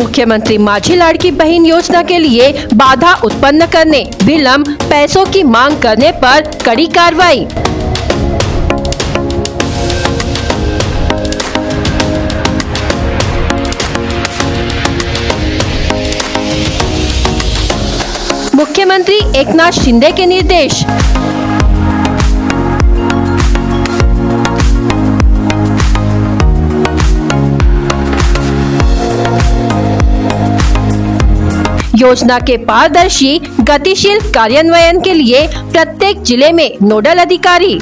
मुख्यमंत्री माझी लाड़की बहन योजना के लिए बाधा उत्पन्न करने, विलंब पैसों की मांग करने पर कड़ी कार्रवाई। मुख्यमंत्री एकनाथ शिंदे के निर्देश। योजना के पारदर्शी गतिशील कार्यान्वयन के लिए प्रत्येक जिले में नोडल अधिकारी।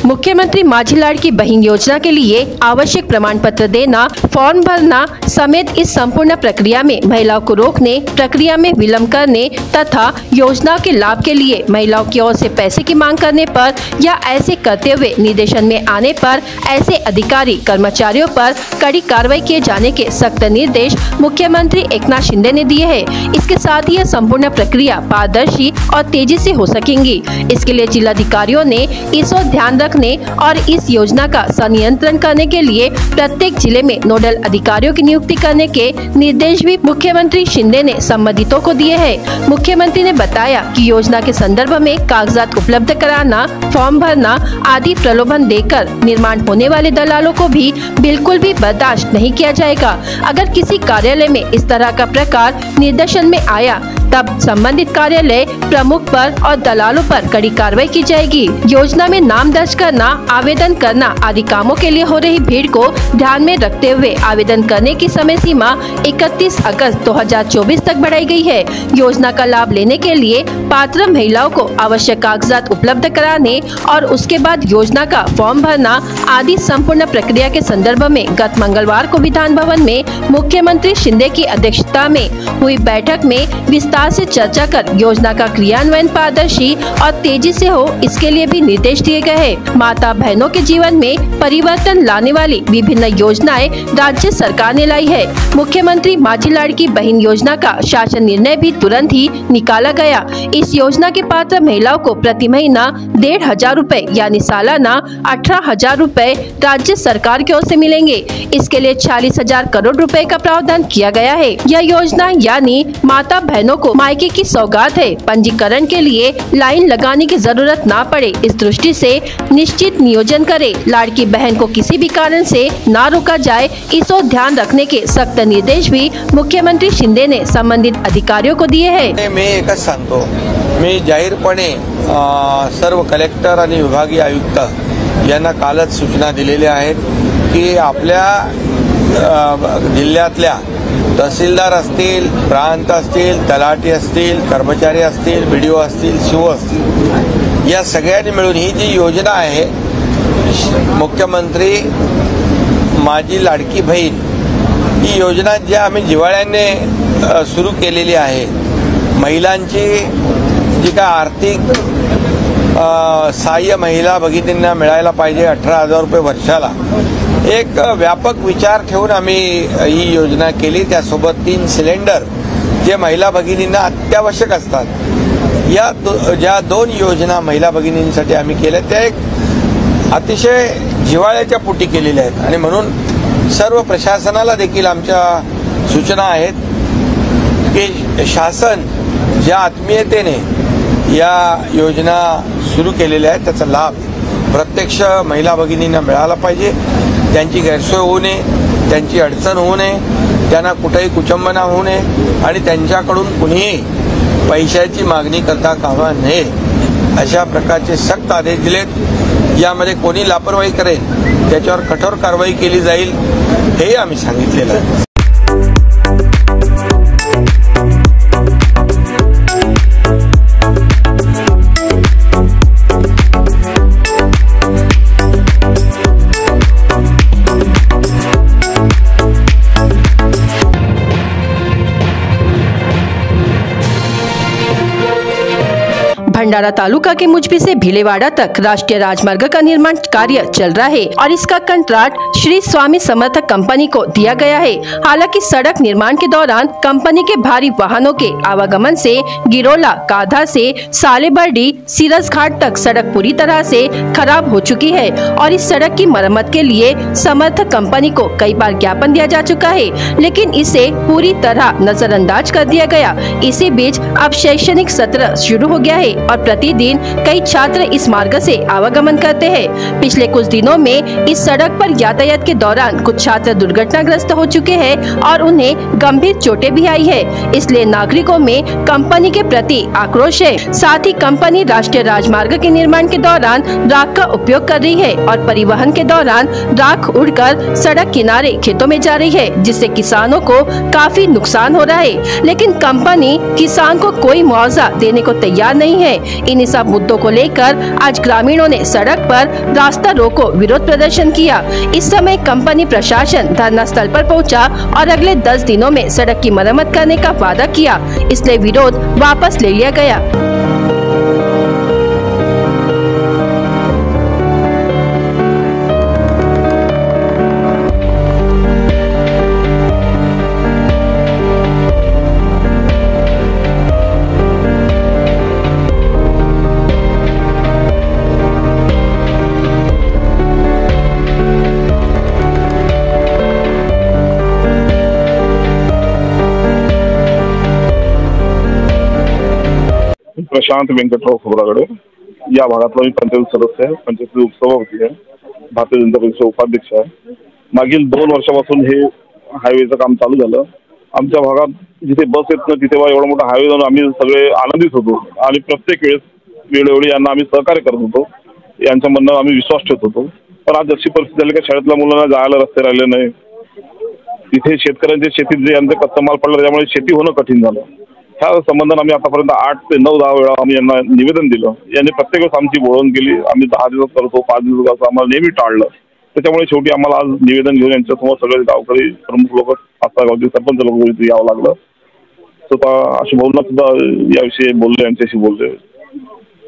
मुख्यमंत्री माझी लाड़की बहन योजना के लिए आवश्यक प्रमाण पत्र देना, फॉर्म भरना समेत इस संपूर्ण प्रक्रिया में महिलाओं को रोकने, प्रक्रिया में विलंब करने तथा योजना के लाभ के लिए महिलाओं की ओर से पैसे की मांग करने पर या ऐसे करते हुए निर्देशन में आने पर ऐसे अधिकारी कर्मचारियों पर कड़ी कार्रवाई किए जाने के सख्त निर्देश मुख्यमंत्री एकनाथ शिंदे ने दिए हैं। इसके साथ ही यह संपूर्ण प्रक्रिया पारदर्शी और तेजी से हो सकेंगी। इसके लिए जिलाधिकारियों ने इस ओर ध्यान रखने और इस योजना का संनियंत्रण करने के लिए प्रत्येक जिले में नोडल अधिकारियों की नियुक्ति करने के निर्देश भी मुख्यमंत्री शिंदे ने संबंधितों को दिए हैं। मुख्यमंत्री ने बताया कि योजना के संदर्भ में कागजात उपलब्ध कराना, फॉर्म भरना आदि प्रलोभन देकर निर्माण होने वाले दलालों को भी बिल्कुल भी बर्दाश्त नहीं किया जाएगा। अगर किसी कार्यालय में इस तरह का प्रकार निर्देशन में आया तब संबंधित कार्यालय प्रमुख पर और दलालों पर कड़ी कार्रवाई की जाएगी। योजना में नाम दर्ज करना, आवेदन करना आदि कामों के लिए हो रही भीड़ को ध्यान में रखते हुए आवेदन करने की समय सीमा 31 अगस्त 2024 तक बढ़ाई गई है। योजना का लाभ लेने के लिए पात्र महिलाओं को आवश्यक कागजात उपलब्ध कराने और उसके बाद योजना का फॉर्म भरना आदि संपूर्ण प्रक्रिया के संदर्भ में गत मंगलवार को विधान भवन में मुख्यमंत्री शिंदे की अध्यक्षता में हुई बैठक में विस्तार से चर्चा कर योजना का क्रियान्वयन पारदर्शी और तेजी से हो, इसके लिए भी निर्देश दिए गए हैं। माता बहनों के जीवन में परिवर्तन लाने वाली विभिन्न योजनाएं राज्य सरकार ने लाई है। मुख्यमंत्री माझी लाड़की बहन योजना का शासन निर्णय भी तुरंत ही निकाला गया। इस योजना के पात्र महिलाओं को प्रति महीना 1,500 रूपए यानी सालाना 18,000 रूपए राज्य सरकार की ओर से मिलेंगे। इसके लिए 46,000 करोड़ रुपए का प्रावधान किया गया है। यह योजना यानी माता बहनों को मायके की सौगात है। पंजीकरण के लिए लाइन लगाने की जरूरत ना पड़े, इस दृष्टि से निश्चित नियोजन करे। लाड़की बहन को किसी भी कारण से ना रोका जाए, इस ओर ध्यान रखने के सख्त निर्देश भी मुख्यमंत्री शिंदे ने संबंधित अधिकारियों को दिए हैं। मी एकच सांगतो, मी जाहीरपणे सर्व कलेक्टर आणि विभागीय आयुक्त यांना कालच सूचना दिलेल्या आहेत की आपल्या जिल्ह्यातल्या तहसीलदार असतील, प्रांत असतील, तलाठी असतील, कर्मचारी असतील, बीडीओ असतील, सीओ असतील, या सगळ्यांनी मिळून ही जी योजना आहे मुख्यमंत्री माझी लाडकी बहीण, ही योजना जी आम्ही जिव्हाळ्याने सुरू केलेली आहे, महिलांची जी काय आर्थिक सहाय्य महिला भगिनींना मिळायला पाहिजे 18,000 रुपये वर्षाला, एक व्यापक विचार ठेवून आम्ही ही योजना केली। त्यासोबत 3 सिलेंडर जे महिला भगिनींना अत्यावश्यक असतात, या ज्या 2 योजना महिला भगिनींसाठी आम्ही केल्या त्या एक अतिशय जिव्हाळ्याच्या पोटी केलेल्या आहेत आणि म्हणून सर्व प्रशासनाला देखील आमच्या सूचना आहेत की शासन ज्या आत्मीयतेने या योजना सुरू केलेल्या आहेत त्याचा लाभ प्रत्यक्ष महिला भगिनींना मिळाला पाहिजे। त्यांची गैरसोय होऊ नये, त्यांची अडचण होऊ नये, त्यांना कुठेही कुचंबना होऊ नये आणि त्यांच्याकडून कुणीही पैशाची मागणी करता कामा नये, अशा प्रकारचे सक्त आदेश दिलेत। यामध्ये कोणी लापरवाही करेल त्याच्यावर कठोर कारवाई केली जाईल, हे आम्ही सांगितलेलं आहे। भंडारा भंडारा तालुका के मुजबी से भीलेवाड़ा तक राष्ट्रीय राजमार्ग का निर्माण कार्य चल रहा है और इसका कॉन्ट्रैक्ट श्री स्वामी समर्थ कंपनी को दिया गया है। हालांकि सड़क निर्माण के दौरान कंपनी के भारी वाहनों के आवागमन से गिरोला काधा से सालेबर्डी सिरस घाट तक सड़क पूरी तरह से खराब हो चुकी है और इस सड़क की मरम्मत के लिए समर्थ कंपनी को कई बार ज्ञापन दिया जा चुका है, लेकिन इसे पूरी तरह नजरअंदाज कर दिया गया। इसी बीच अब शैक्षणिक सत्र शुरू हो गया है और प्रतिदिन कई छात्र इस मार्ग से आवागमन करते हैं। पिछले कुछ दिनों में इस सड़क पर यातायात के दौरान कुछ छात्र दुर्घटनाग्रस्त हो चुके हैं और उन्हें गंभीर चोटें भी आई है। इसलिए नागरिकों में कंपनी के प्रति आक्रोश है। साथ ही कंपनी राष्ट्रीय राजमार्ग के निर्माण के दौरान राख का उपयोग कर रही है और परिवहन के दौरान राख उड़कर सड़क किनारे खेतों में जा रही है, जिससे किसानों को काफी नुकसान हो रहा है। लेकिन कंपनी किसान को कोई मुआवजा देने को तैयार नहीं है। इन सब मुद्दों को लेकर आज ग्रामीणों ने सड़क पर रास्ता रोको विरोध प्रदर्शन किया। इस समय कंपनी प्रशासन धरना स्थल पर पहुंचा और अगले 10 दिनों में सड़क की मरम्मत करने का वादा किया, इसलिए विरोध वापस ले लिया गया। प्रशांत वेंकटराव खोब्रागडे या भागातला मी पंचायत सदस्य आहे, पंचायत उपसभापती आहे, भारतीय जनता पक्षाचा उपाध्यक्ष आहे। मागील 2 वर्षापासून हे हायवेचं काम चालू झालं। आमच्या भागात जिथे बस येत नाही तिथे एवढा मोठा हायवे जाऊन आम्ही सगळे आनंदित होतो आणि प्रत्येक वेळोवेळी यांना आम्ही सहकार्य करत होतो। यांच्या म्हणणं आम्ही विश्वास ठेवत होतो। पण आज अशी परिस्थिती झाली की शाळेतल्या मुलांना जायला रस्ते राहिले नाही। तिथे शेतकऱ्यांच्या शेतीत जे यांचा कच्चा माल पडला त्यामुळे शेती होणं कठीण झालं। ह्या संबंधाने आम्ही आतापर्यंत 8 ते 9-10 वेळा आम्ही यांना निवेदन दिलं। यांनी प्रत्येक वेळेस आमची बोलवण केली। आम्ही 10 दिवस करतो, 5 दिवस असं आम्हाला नेहमी टाळलं। त्याच्यामुळे शेवटी आम्हाला आज निवेदन घेऊन यांच्यासमोर सगळे गावकरी प्रमुख लोक, आसपासगावचे सरपंच लोक इथे यावं लागलं। स्वतः अशी भावना सुद्धा याविषयी बोलले, यांच्याशी बोलले।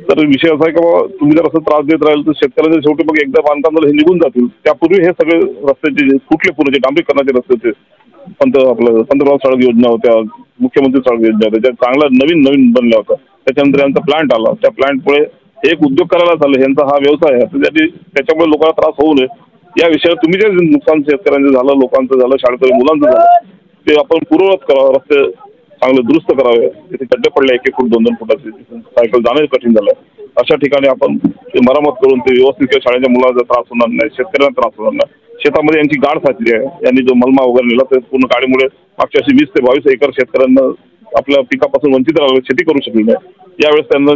तर विषय असा आहे की बाबा तुम्ही जर असं त्रास देत राहील तर शेतकऱ्यांचे शेवटी मग एकदा बांधकाम झालं हे निघून जातील। त्यापूर्वी हे सगळे रस्त्याचे कुठले पूर्ण डांबरीकरणाचे रस्ते होते, पंतप्रधान सडक योजना होत्या, मुख्यमंत्री सडक योजना होत्या, त्या चांगल्या नवीन बनल्या होत्या। त्याच्यानंतर यांचा प्लांट आला, त्या प्लांटमुळे एक उद्योग करायला चालले, यांचा हा व्यवसाय आहे। त्याच्यामुळे लोकांना त्रास होऊ नये या विषयावर तुम्ही जे नुकसान शेतकऱ्यांचं झालं, लोकांचं झालं, शाळकरी मुलांचं झालं ते आपण पूर्ववत करावं। रस्ते चांगले दुरुस्त करावे। तिथे खड्डे पडले 1-1 फूट 2-2 फुटाचे, सायकल जाणं कठीण झालं। अशा ठिकाणी आपण ते मरामत करून ते व्यवस्थित शाळेच्या मुलांचा त्रास होणार नाही, शेतकऱ्यांना त्रास होणार नाही। शेतामध्ये यांची गाड साचली आहे। यांनी जो मलमा वगैरे नेला ते पूर्ण गाडीमुळे मागच्या 20 ते 22 एकर शेतकऱ्यांना आपल्या पिकापासून वंचित राहिलं, शेती करू शकली नाही। यावेळेस त्यांना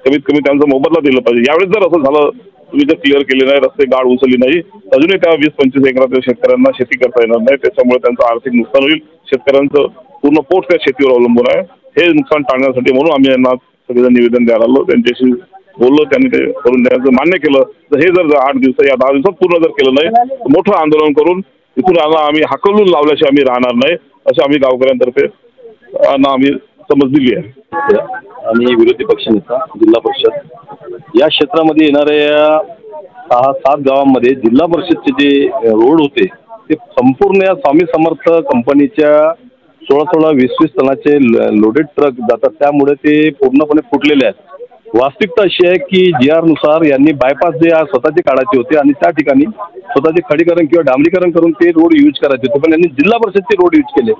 कमीत कमी त्यांचा मोबदला दिला पाहिजे। यावेळेस जर असं झालं तुम्ही जर क्लिअर केले नाही, रस्ते गाड उचलली नाही, अजूनही त्या 20-25 एकरातील शेतकऱ्यांना शेती करता येणार नाही। त्याच्यामुळे त्यांचं आर्थिक नुकसान होईल। शेतकऱ्यांचं पूर्ण पोट त्या शेतीवर अवलंबून आहे। हे नुकसान टाळण्यासाठी म्हणून आम्ही यांना सगळं निवेदन द्यायला आलो, त्यांच्याशी बोललो, त्यांनी ते करून द्यायचं मान्य केलं। तर हे जर 8 दिवस या 10 दिवसात पूर्ण जर केलं नाही मोठं आंदोलन करून इथून आम्ही हाकलून लावल्याशिवाय आम्ही राहणार नाही, असं आम्ही गावकऱ्यांतर्फे आम्ही समज दिली आहे। आणि विरोधी पक्षनेता जिल्हा परिषद या क्षेत्रामध्ये येणाऱ्या 6-7 गावांमध्ये जिल्हा परिषदचे जे रोड होते ते संपूर्ण या स्वामी समर्थ कंपनीच्या 16-16, 20-20 टनाचे लोडेड ट्रक जातात, त्यामुळे ते पूर्णपणे फुटलेले आहेत। वास्तविकता अशी आहे की GR नुसार यांनी बायपास जे स्वतःचे काढायचे होते आणि त्या ठिकाणी स्वतःचे खडीकरण किंवा डांबरीकरण करून ते रोड यूज करायचे होते, पण यांनी जिल्हा परिषदचे रोड यूज केले।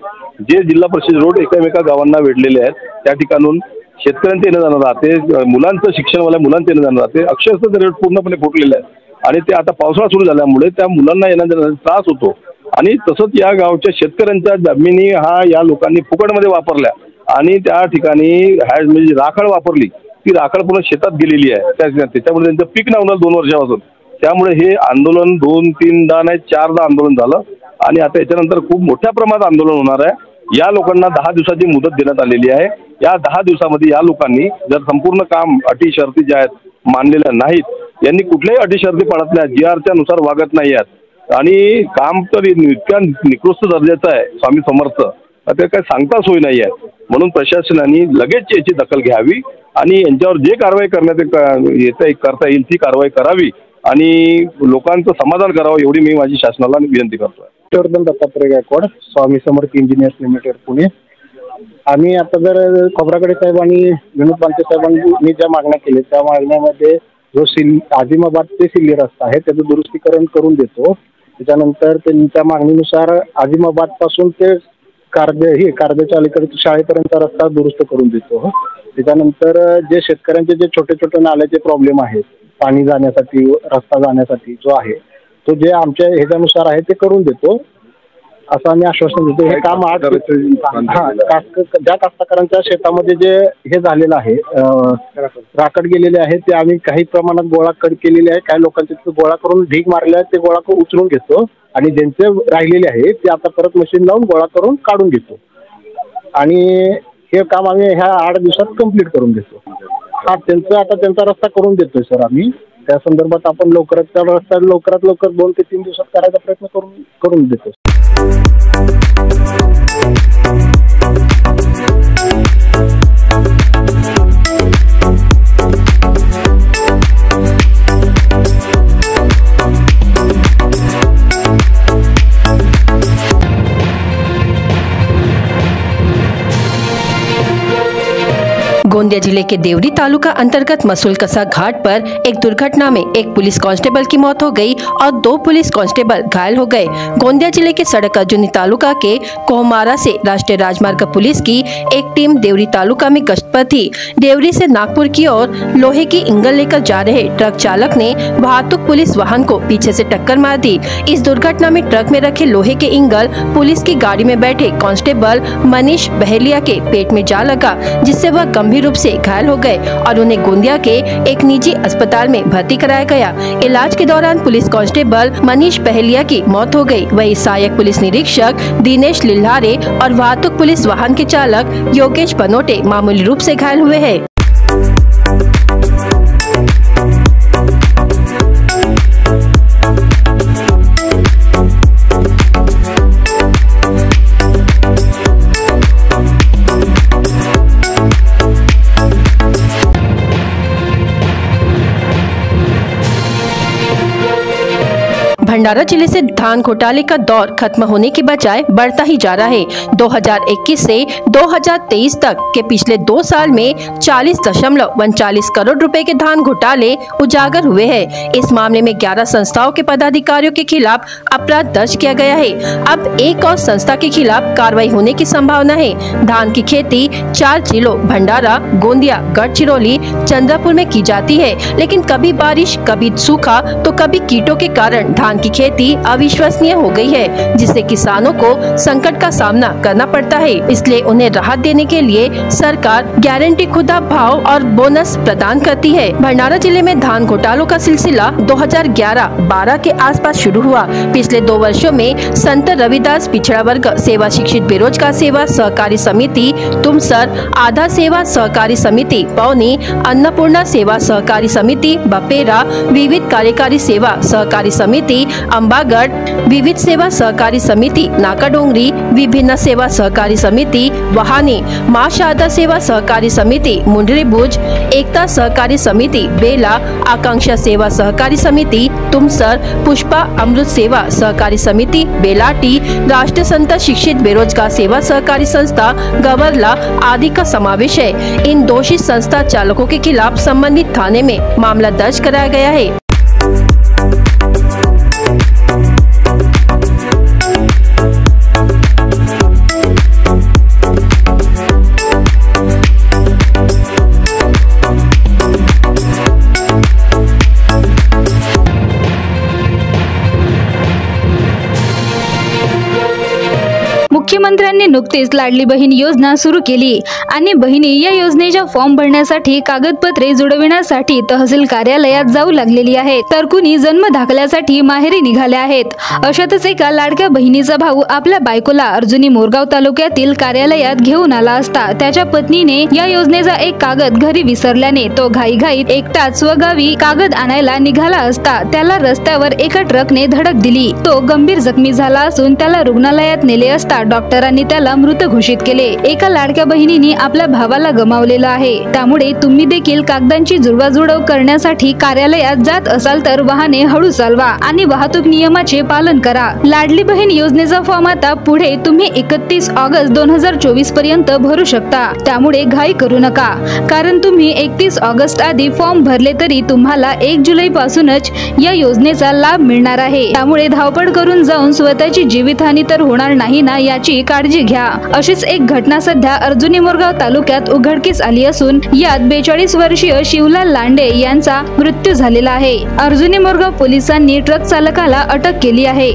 जे जिल्हा परिषद रोड एकामेका गावांना वेढलेले आहेत त्या ठिकाणून शेतकऱ्यांचे येणं जाणं राहते, मुलांचं शिक्षणवाल्या मुलांचं येणं जाणं राहते। अक्षरशः ते रोड पूर्णपणे फुटलेले आहेत आणि ते आता पावसाळा सुरू झाल्यामुळे त्या मुलांना येणं जाण्याचा त्रास होतो। आणि तसंच या गावच्या शेतकऱ्यांच्या जमिनी या लोकांनी फुकटमध्ये वापरल्या आणि त्या ठिकाणी म्हणजे राखळ वापरली, ती राखळ पूर्ण शेतात गेलेली आहे। त्याच्यामुळे त्यांचं पीक नव्हतं 2 वर्षापासून। त्यामुळे हे आंदोलन 2-3दा नाही 4दा आंदोलन झालं आणि आता याच्यानंतर खूप मोठ्या प्रमाणात आंदोलन होणार आहे। या लोकांना 10 दिवसाची मुदत देण्यात आलेली आहे। या 10 दिवसामध्ये या लोकांनी जर संपूर्ण काम अटी शर्ती ज्या आहेत मानलेल्या नाहीत, यांनी कुठल्याही अटी शर्ती पाळत नाही, GRच्या नुसार वागत नाही आहेत आणि काम तर इतक्या निकृष्ट दर्जाचं आहे स्वामी समर्थ, ते काय सांगता सोय नाही आहे। म्हणून प्रशासनाने लगेच याची दखल घ्यावी आणि यांच्यावर जे कारवाई करता येईल ती कारवाई करावी आणि लोकांचं समाधान करावं एवढी मी माझी शासनाला विनंती करतोय. Vardhan Dattatray Gaikwad, Swami Samarth engineers limited, Pune. आम्ही आता जर खोब्रागडे साहेब आणि विनोद पानसे साहेबांनी ज्या मागण्या केल्या त्या मागण्यामध्ये जो आझिमाबाद ते सिल्ली रस्ता आहे त्याचं दुरुस्तीकरण करून देतो. त्याच्यानंतर त्यांच्या मागणीनुसार आझिमाबाद पासून ते कारद्याच्या अलीकडे शाळेपर्यंतचा रस्ता दुरुस्त करून देतो. त्याच्यानंतर जे शेतकऱ्यांचे जे छोटे छोटे नाल्याचे प्रॉब्लेम आहेत, पाणी जाण्यासाठी, रस्ता जाण्यासाठी जो आहे तो जे आमच्या ह्याच्यानुसार आहे ते करून देतो असं आम्ही आश्वासन देतो. हे काम ज्या कास्तकारांच्या शेतामध्ये जे हे झालेलं आहे, राखड गेलेले आहे, ते आम्ही काही प्रमाणात गोळा केलेले आहे. काही लोकांचे गोळा करून ढीग मारले आहे, ते गोळा उचलून घेतो आणि ज्यांचे राहिलेले आहे ते आता परत मशीन लावून गोळा करून काढून घेतो आणि हे काम आम्ही ह्या 8 दिवसात कंप्लीट करून देतो. त्यांचा रस्ता करून देतोय सर आम्ही. त्या संदर्भात आपण लवकरात लवकर 2 ते 3 दिवसात करायचा प्रयत्न करून देतो. गोंदिया जिले के देवरी तालुका अंतर्गत मसूलकसा घाट पर एक दुर्घटना में एक पुलिस कांस्टेबल की मौत हो गई और 2 पुलिस कांस्टेबल घायल हो गए। गोंदिया जिले के सड़क अर्जुनी तालुका के कोहमारा से राष्ट्रीय राजमार्ग पुलिस की एक टीम देवरी तालुका में गश्त पर थी। देवरी से नागपुर की ओर लोहे की इंगल लेकर जा रहे ट्रक चालक ने वाहतुक पुलिस वाहन को पीछे से टक्कर मार दी। इस दुर्घटना में ट्रक में रखे लोहे के इंगल पुलिस की गाड़ी में बैठे कांस्टेबल मनीष बहेलिया के पेट में जा लगा, जिससे वह गंभीर रूप से घायल हो गए और उन्हें गोंदिया के एक निजी अस्पताल में भर्ती कराया गया। इलाज के दौरान पुलिस कांस्टेबल मनीष बहेलिया की मौत हो गई। वहीं सहायक पुलिस निरीक्षक दिनेश लिल्हारे और वाहतुक पुलिस वाहन के चालक योगेश बनोटे मामूली रूप से घायल हुए हैं। भंडारा जिले से धान घोटाले का दौर खत्म होने के बजाय बढ़ता ही जा रहा है। 2021 से 2023 तक के पिछले 2 साल में 40.39 करोड़ रुपए के धान घोटाले उजागर हुए हैं। इस मामले में 11 संस्थाओं के पदाधिकारियों के खिलाफ अपराध दर्ज किया गया है। अब एक और संस्था के खिलाफ कार्रवाई होने की संभावना है। धान की खेती 4 जिलों भंडारा, गोंदिया, गढ़चिरौली, चंद्रपुर में की जाती है, लेकिन कभी बारिश, कभी सूखा तो कभी कीटों के कारण धान की खेती अविश्वसनीय हो गई है, जिससे किसानों को संकट का सामना करना पड़ता है। इसलिए उन्हें राहत देने के लिए सरकार गारंटी खुदा भाव और बोनस प्रदान करती है। भंडारा जिले में धान घोटालों का सिलसिला 2011-12 के आसपास शुरू हुआ। पिछले 2 वर्षों में संत रविदास पिछड़ा वर्ग सेवा शिक्षित बेरोजगार सेवा सहकारी समिति तुमसर, आधा सेवा सहकारी समिति पौनी, अन्नपूर्णा सेवा सहकारी समिति बपेरा, विविध कार्यकारी सेवा सहकारी समिति अंबागढ़, विविध सेवा सहकारी समिति नाकाडोंगरी, विभिन्न सेवा सहकारी समिति वहानी, मां शारदा सेवा सहकारी समिति मुंडरी भुज, एकता सहकारी समिति बेला, आकांक्षा सेवा सहकारी समिति तुमसर, पुष्पा अमृत सेवा सहकारी समिति बेलाटी, राष्ट्रीय संत शिक्षित बेरोजगार सेवा सहकारी संस्था गवरला आदि का समावेश है। इन दोषी संस्था चालकों के खिलाफ संबंधित थाने में मामला दर्ज कराया गया है। मुख्यमंत्र्यांनी नुकतीच लाडली बहीण योजना सुरू केली आणि बहिणी या योजनेच्या फॉर्म भरण्यासाठी कागदपत्रे जुळविण्यासाठी तहसील कार्यालयात जाऊ लागलेली आहेत, तर कुणी जन्म दाखल्यासाठी माहेरी निघाले आहेत। अशातच एका लाडक्या बहिणीचा भाऊ आपल्या बायकोला अर्जुनी मोरगाव तालुक्यातील कार्यालयात घेऊन आला असता त्याच्या पत्नीने या योजनेचा एक कागद घरी विसरल्याने तो घाईघाईत एकटाच स्वगावी कागद आणायला निघाला असता त्याला रस्त्यावर एका ट्रकने धडक दिली। तो गंभीर जखमी झाला असून त्याला रुग्णालयात नेले असता डॉक्टरांनी डॉक्टरांनी त्याला मृत घोषित केले। एका लाडक्या बहिणीने आपल्या भावाला गमावलेला आहे। त्यामुळे तुम्ही देखील कागदांची जुळवाजुळव करण्यासाठी कार्यालयात जात असाल तर वाहने हळू चालवा आणि वाहतूक नियमाचे पालन करा। लाडली बहीण योजनेचा फॉर्म आता पुढे तुम्ही 31 ऑगस्ट 2024 पर्यंत भरू शकता। त्यामुळे घाई करू नका, कारण तुम्ही 31 ऑगस्ट आधी फॉर्म भरले तरी तुम्हाला 1 जुलै पासूनच या योजनेचा लाभ मिळणार आहे। त्यामुळे धावपळ करून जाऊन स्वतःची जीवितहानी तर होणार नाही ना, याची काळजी घ्या। अशीच एक घटना सध्या अर्जुनी मोरगाव तालुक्यात उघडकीस आली असून यात 42 वर्षीय शिवलाल लांडे यांचा मृत्यू झालेला आहे। अर्जुनी मोरगाव पोलिसांनी ट्रक चालकाला अटक केली आहे।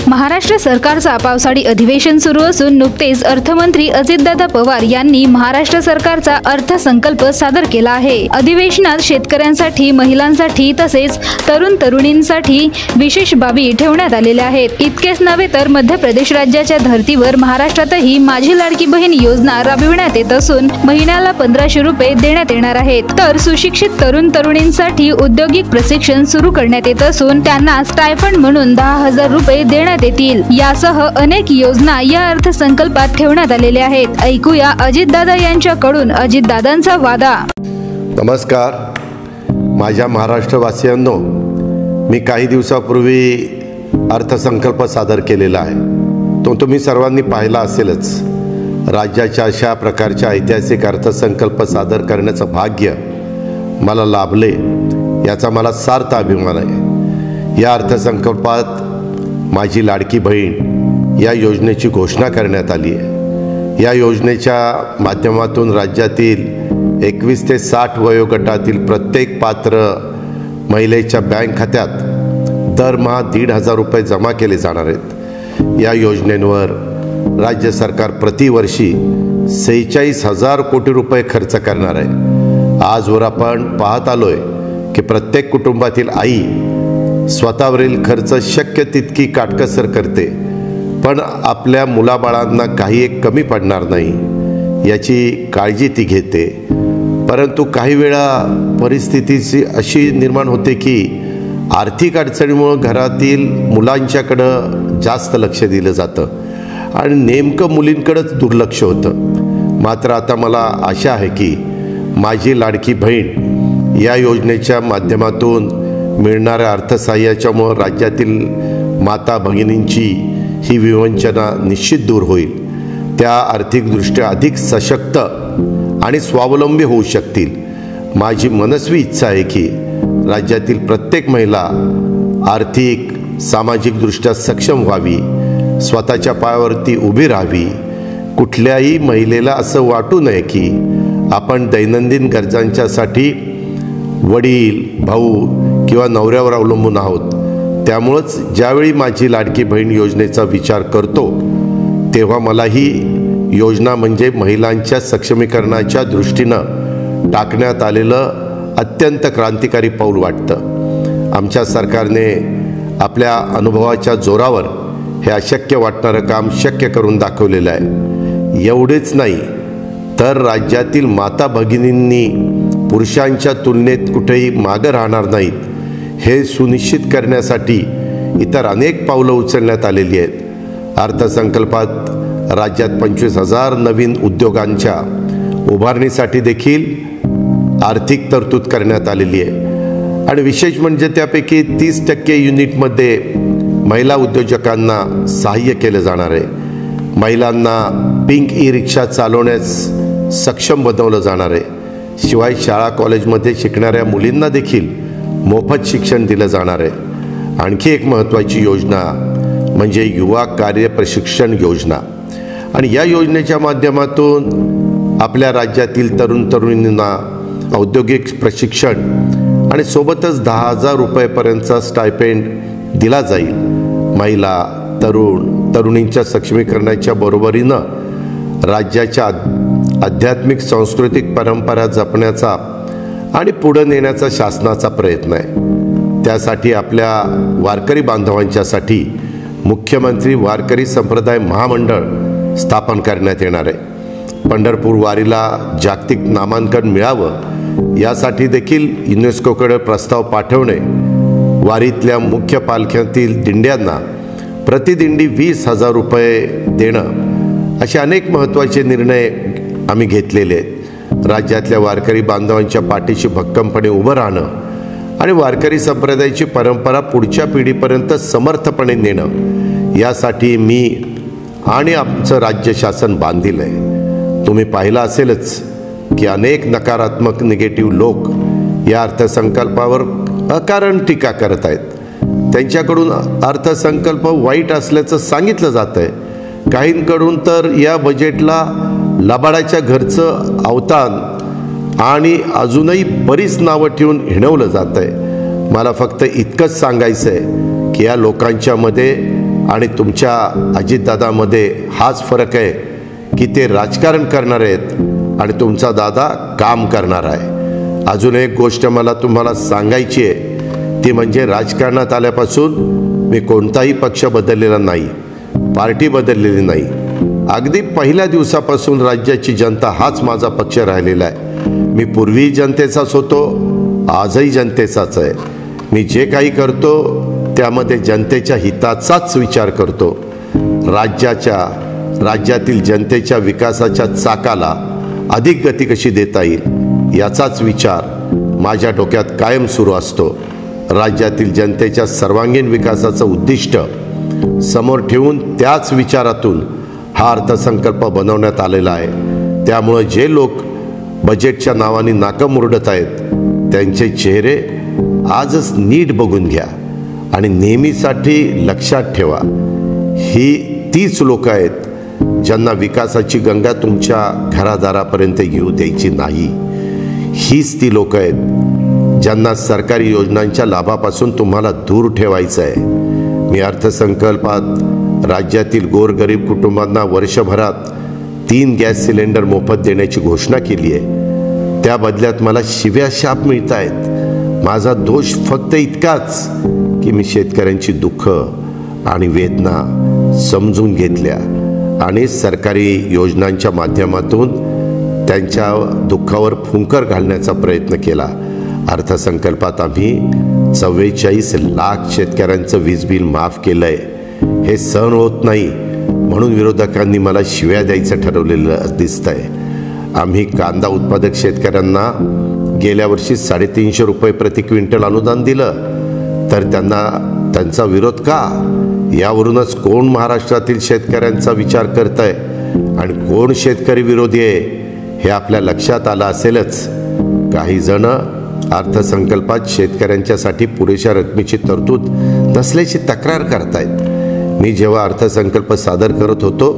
महाराष्ट्र सरकारचा पावसाळी अधिवेशन सुरू असून नुकतेच अर्थमंत्री अजितदादा पवार यांनी महाराष्ट्र सरकारचा अर्थसंकल्प सादर केला आहे। अधिवेशनात शेतकऱ्यांसाठी, महिलांसाठी तसेच तरुण तरुणींसाठी विशेष बाबी ठेवण्यात आलेल्या आहेत। इतकेच नव्हे तर मध्य प्रदेश राज्याच्या धर्तीवर महाराष्ट्रातही माझी लाडकी बहीण योजना राबविण्यात येत असून महिन्याला 1500 रुपये देण्यात येणार आहेत। तर सुशिक्षित तरुण तरुणींसाठी औद्योगिक प्रशिक्षण सुरू करण्यात येत असून त्यांना स्टायफंड म्हणून 10,000 रुपये देण्यात येतील। यासह अनेक योजना या अर्थसंकल्पात ठेवण्यात आलेल्या आहेत। ऐकूया अजितदादा यांच्याकडून अजितदादांचा वादा। नमस्कार माझ्या महाराष्ट्रवासियांनो, मी काही दिवसापूर्वी अर्थसंकल्प सादर केलेला आहे। तो तुम्ही सर्वांनी पाहिला असेलच। राज्याच्या अशा प्रकारच्या ऐतिहासिक अर्थसंकल्प सादर करण्याचं भाग्य मला लाभले, याचा मला सार्थ अभिमान आहे। या अर्थसंकल्पात माझी लाडकी बहीण या योजनेची घोषणा करण्यात आली आहे। या योजनेच्या माध्यमातून राज्यातील 21 ते 60 वयोगटातील प्रत्येक पात्र महिलेच्या बँक खात्यात दरमहा 1,500 रुपये जमा केले जाणार आहेत। या योजनेवर राज्य सरकार प्रतिवर्षी 46,000 कोटी रुपये खर्च करणार आहे। आजवर आपण पाहत आलोय की प्रत्येक कुटुंबातील आई स्वतःवरील खर्च शक्य तितकी काटकसर करते, पण आपल्या मुलाबाळांना काही एक कमी पडणार नाही याची काळजी ती घेते। परंतु काही वेळा परिस्थितीची अशी निर्माण होते की आर्थिक अडचणीमुळे घरातील मुलांच्याकडं जास्त लक्ष दिलं जातं आणि नेमकं मुलींकडेच दुर्लक्ष होतं। मात्र आता मला आशा आहे की माझी लाडकी बहीण या योजनेच्या माध्यमातून मिळणाऱ्या अर्थसहाय्याच्यामुळे राज्यातील माता भगिनींची ही विवंचना निश्चित दूर होईल। त्या आर्थिकदृष्ट्या अधिक सशक्त आणि स्वावलंबी होऊ शकतील। माझी मनस्वी इच्छा आहे की राज्यातील प्रत्येक महिला आर्थिक सामाजिकदृष्ट्या सक्षम व्हावी, स्वतःच्या पायावरती उभी राहावी। कुठल्याही महिलेला असं वाटू नये की आपण दैनंदिन गरजांच्यासाठी वडील, भाऊ किंवा नवऱ्यावर अवलंबून आहोत। त्यामुळेच ज्यावेळी माझी लाडकी बहीण योजनेचा विचार करतो तेव्हा मला ही योजना म्हणजे महिलांच्या सक्षमीकरणाच्या दृष्टीनं टाकण्यात आलेलं अत्यंत क्रांतिकारी पाऊल वाटतं। आमच्या सरकारने आपल्या अनुभवाच्या जोरावर हे अशक्य वाटणारं काम शक्य करून दाखवलेलं आहे। एवढेच नाही तर राज्यातील माता भगिनींनी पुरुषांच्या तुलनेत कुठेही मागं राहणार नाहीत हे सुनिश्चित करण्यासाठी इतर अनेक पावलं उचलण्यात आलेली आहेत। अर्थसंकल्पात राज्यात 25,000 नवीन उद्योगांच्या उभारणीसाठी देखील आर्थिक तरतूद करण्यात आलेली आहे आणि विशेष म्हणजे त्यापैकी 30% युनिटमध्ये महिला उद्योजकांना सहाय्य केलं जाणार आहे। महिलांना पिंक ई रिक्षा चालवण्यास सक्षम बनवलं जाणार आहे। शिवाय शाळा कॉलेजमध्ये शिकणाऱ्या मुलींना देखील मोफत शिक्षण दिलं जाणार आहे। आणखी एक महत्त्वाची योजना म्हणजे युवा कार्य प्रशिक्षण योजना आणि या योजनेच्या माध्यमातून आपल्या राज्यातील तरुण तरुणींना औद्योगिक प्रशिक्षण आणि सोबतच 10,000 रुपयेपर्यंतचा स्टायपेंड दिला जाईल। महिला, तरुण तरुणींच्या सक्षमीकरणाच्या बरोबरीनं राज्याच्या आध्यात्मिक सांस्कृतिक परंपरा जपण्याचा आणि पुढे नेण्याचा शासनाचा प्रयत्न आहे। त्यासाठी आपल्या वारकरी बांधवांच्यासाठी मुख्यमंत्री वारकरी संप्रदाय महामंडळ स्थापन करण्यात येणार आहे। पंढरपूर वारीला जागतिक नामांकन मिळावं यासाठी देखील युनेस्कोकडे प्रस्ताव पाठवणे, वारीतल्या मुख्य पालख्यातील दिंड्यांना प्रतिदिंडी 20,000 रुपये देणं, असे अनेक महत्त्वाचे निर्णय आम्ही घेतलेले आहेत। राज्यातल्या वारकरी बांधवांच्या पाठीशी भक्कमपणे उभं राहणं आणि वारकरी संप्रदायाची परंपरा पुढच्या पिढीपर्यंत समर्थपणे नेणं यासाठी मी आणि आमचं राज्य शासन बांधील आहे। तुम्ही पाहिलं असेलच की अनेक नकारात्मक निगेटिव्ह लोक या अर्थसंकल्पावर अकारण टीका करत आहेत। त्यांच्याकडून अर्थसंकल्प वाईट असल्याचं सांगितलं जात आहे। काहींकडून तर या बजेटला लबाडाच्या घरचं अवतान आणि अजूनही बरीच नावं ठेवून हिणवलं जात आहे। मला फक्त इतकंच सांगायचं आहे की या लोकांच्यामध्ये आणि तुमच्या अजितदादामध्ये हाच फरक आहे की ते राजकारण करणार आहेत आणि तुमचा दादा काम करणार आहे। अजून एक गोष्ट मला तुम्हाला सांगायची आहे, ती म्हणजे राजकारणात आल्यापासून मी कोणताही पक्ष बदललेला नाही, पार्टी बदललेली नाही। अगदी पहिल्या दिवसापासून राज्याची जनता हाच माझा पक्ष राहिलेला आहे। मी पूर्वी जनतेचाच होतो, आजही जनतेचाच आहे। मी जे काही करतो त्यामध्ये जनतेच्या हिताचाच विचार करतो। राज्यातील जनतेच्या विकासाच्या चाकाला अधिक गती कशी देता येईल याचाच विचार माझ्या डोक्यात कायम सुरू असतो। राज्यातील जनतेच्या सर्वांगीण विकासाचं उद्दिष्ट समोर ठेवून त्याच विचारातून हा अर्थसंकल्प बनवण्यात आलेला आहे। त्यामुळे जे लोक बजेटच्या नावाने नाकं मुरडत आहेत त्यांचे चेहरे आजच नीट बघून घ्या आणि नेहमीसाठी लक्षात ठेवा, ही तीच लोक आहेत ज्यांना विकासाची गंगा तुमच्या घरादारापर्यंत येऊ द्यायची नाही। हीच ती लोक आहेत ज्यांना सरकारी योजनांच्या लाभापासून तुम्हाला दूर ठेवायचं आहे। मी अर्थसंकल्पात राज्यातील गोरगरीब कुटुंबांना वर्षभरात 3 गॅस सिलेंडर मोफत देण्याची घोषणा केली आहे। त्या बदल्यात मला शिव्या शाप मिळत आहेत। माझा दोष फक्त इतकाच की मी शेतकऱ्यांची दुःख आणि वेदना समजून घेतल्या आणि सरकारी योजनांच्या माध्यमातून त्यांच्या दुःखावर फुंकर घालण्याचा प्रयत्न केला। अर्थसंकल्पात आम्ही 44 लाख शेतकऱ्यांचं वीज बिल माफ केलंय। हे सहन होत नाही म्हणून विरोधकांनी मला शिव्या द्यायचं ठरवलेलं दिसतंय। आम्ही कांदा उत्पादक शेतकऱ्यांना गेल्या वर्षी 350 रुपये प्रति क्विंटल अनुदान दिलं, तर त्यांचा विरोध का? यावरूनच कोण महाराष्ट्रातील शेतकऱ्यांचा विचार करतंय आणि कोण शेतकरी विरोधी आहे हे आपल्या लक्षात आलं असेलच। काही जण अर्थसंकल्पात शेतकऱ्यांच्यासाठी पुरेशा रकमेची तरतूद नसल्याची तक्रार करतायत। मी जेव्हा अर्थसंकल्प सादर करत होतो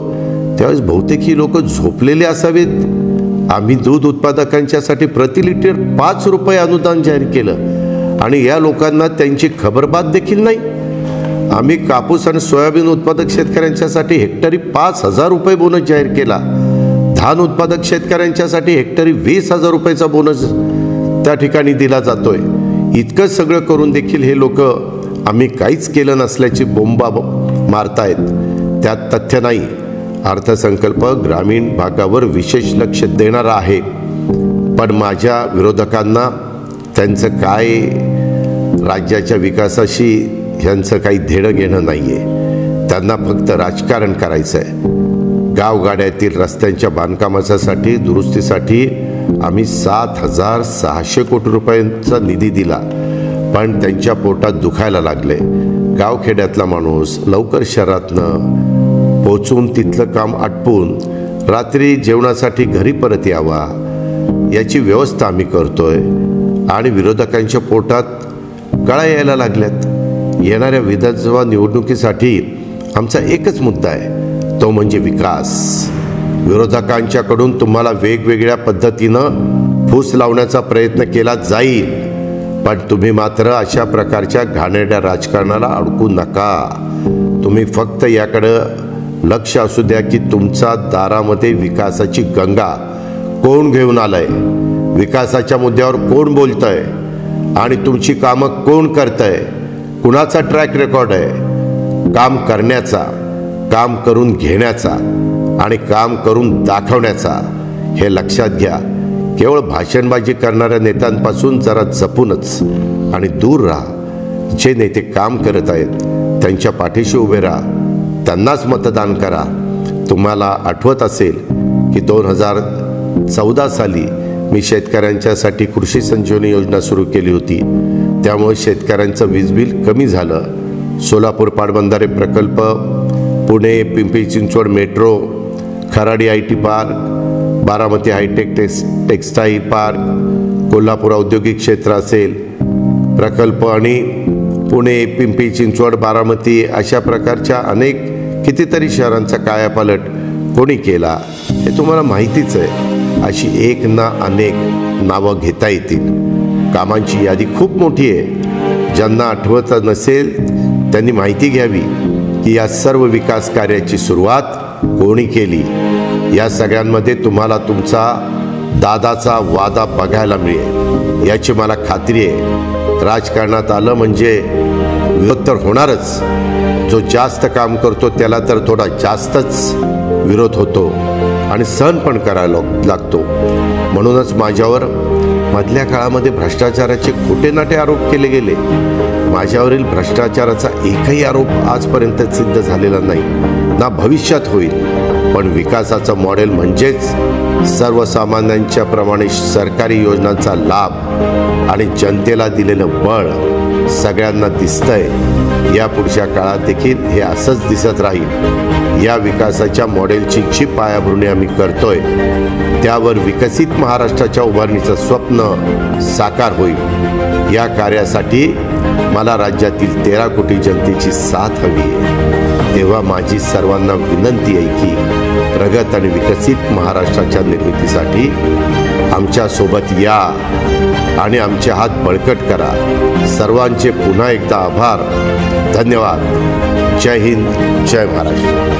त्यावेळेस बहुतेक ही लोक झोपलेले असावेत। आम्ही दूध उत्पादकांच्यासाठी प्रति लिटर 5 रुपये अनुदान जाहीर केलं आणि या लोकांना त्यांची खबरबात देखील नाही। आम्ही कापूस आणि सोयाबीन उत्पादक शेतकऱ्यांच्यासाठी हेक्टरी 5,000 रुपये बोनस जाहीर केला। धान उत्पादक शेतकऱ्यांच्यासाठी हेक्टरी 20,000 रुपयाचा बोनस त्या ठिकाणी दिला जातोय। इतकं सगळं करून देखील हे लोक आम्ही काहीच केलं नसल्याची बोंबा मारतायत। त्यात तथ्य नाही। अर्थसंकल्प ग्रामीण भागावर विशेष लक्ष देणारा आहे, पण माझ्या विरोधकांना त्यांचं काय राज्याच्या विकासाशी ह्यांचं काही धेणं घेणं नाही आहे। त्यांना फक्त राजकारण करायचं आहे। गावगाड्यातील रस्त्यांच्या बांधकामासाठी दुरुस्तीसाठी आम्ही 7,600 कोटी रुपयांचा निधी दिला, पण त्यांच्या पोटात दुखायला लागले। गावखेड्यातला माणूस लवकर शहरातनं पोचून तिथलं काम आटपून रात्री जेवणासाठी घरी परत यावा याची व्यवस्था आम्ही करतोय आणि विरोधकांच्या पोटात गळा यायला लागल्यात। येणाऱ्या विधानसभा निवडणुकीसाठी आमचा एकच मुद्दा आहे, तो म्हणजे विकास। विरोधकांच्याकडून तुम्हाला वेगवेगळ्या पद्धतीनं फूस लावण्याचा प्रयत्न केला जाईल, पण तुम्ही मात्र अशा प्रकारच्या घाणेरड्या राजकारणाला अडकू नका। तुम्ही फक्त याकडं लक्ष असू द्या की तुमच्या दारामध्ये विकासाची गंगा कोण घेऊन आलंय, विकासाच्या मुद्द्यावर कोण बोलतंय आणि तुमची कामं कोण करतंय, कुणाचा ट्रॅक रेकॉर्ड आहे काम करण्याचा, काम करून घेण्याचा आणि काम करून दाखवण्याचा, हे लक्षात घ्या. केवळ भाषणबाजी करणाऱ्या नेत्यांपासून जरा जपूनच आणि दूर राहा. जे नेते काम करत आहेत त्यांच्या पाठीशी उभे राहा, त्यांनाच मतदान करा. तुम्हाला आठवत असेल की 2014 साली मी शेतकऱ्यांच्यासाठी कृषी संजीवनी योजना सुरू केली होती. त्यामुळे शेतकऱ्यांचं वीज बिल कमी झालं. सोलापूर पाटबंधारे प्रकल्प, Pune Pimpri Chinchwad metro, Kharadi IT park, Baramati hi tech textile park, Kolhapur औद्योगिक क्षेत्र असेल प्रकल्प आणि पुणे पिंपरी चिंचवड बारामती अशा प्रकारच्या अनेक कितीतरी शहरांचा कायापालट कोणी केला हे तुम्हाला माहितीच आहे. अशी एक ना अनेक नावं घेता येतील. कामांची यादी खूप मोठी आहे. ज्यांना आठवत नसेल त्यांनी माहिती घ्यावी की या सर्व विकास कार्याची सुरुवात कोणी केली. या सगळ्यांमध्ये तुम्हाला तुमचा दादाचा वादा बघायला मिळेल याची मला खात्री आहे. राजकारणात आलं म्हणजे विरोध तर होणारच. जो जास्त काम करतो त्याला तर थोडा जास्तच विरोध होतो आणि सहन पण करायला लागतो. म्हणूनच माझ्यावर मधल्या काळामध्ये भ्रष्टाचाराचे खोटे नाटे आरोप केले गेले. माझ्यावरील भ्रष्टाचाराचा एकही आरोप आजपर्यंत सिद्ध झालेला नाही, ना भविष्यात होईल. पण विकासाचं मॉडेल म्हणजेच सर्वसामान्यांच्या प्रमाणे सरकारी योजनांचा लाभ आणि जनतेला दिलेलं बळ सगळ्यांना दिसतंय. या पुढच्या काळात देखील हे असंच दिसत राहील. या विकासाच्या मॉडेलची जी पायाभरणी आम्ही करतोय त्यावर विकसित महाराष्ट्राच्या उभारणीचं स्वप्न साकार होईल. या कार्यासाठी मला राज्यातील 13 कोटी जनतेची साथ हवी आहे. तेव्हा माझी सर्वांना विनंती आहे की प्रगत आणि विकसित महाराष्ट्राच्या निर्मितीसाठी आमच्या सोबत या आणि आमचे हात बळकट करा. सर्वांचे पुन्हा एकदा आभार. धन्यवाद. जय हिंद, जय महाराष्ट्र.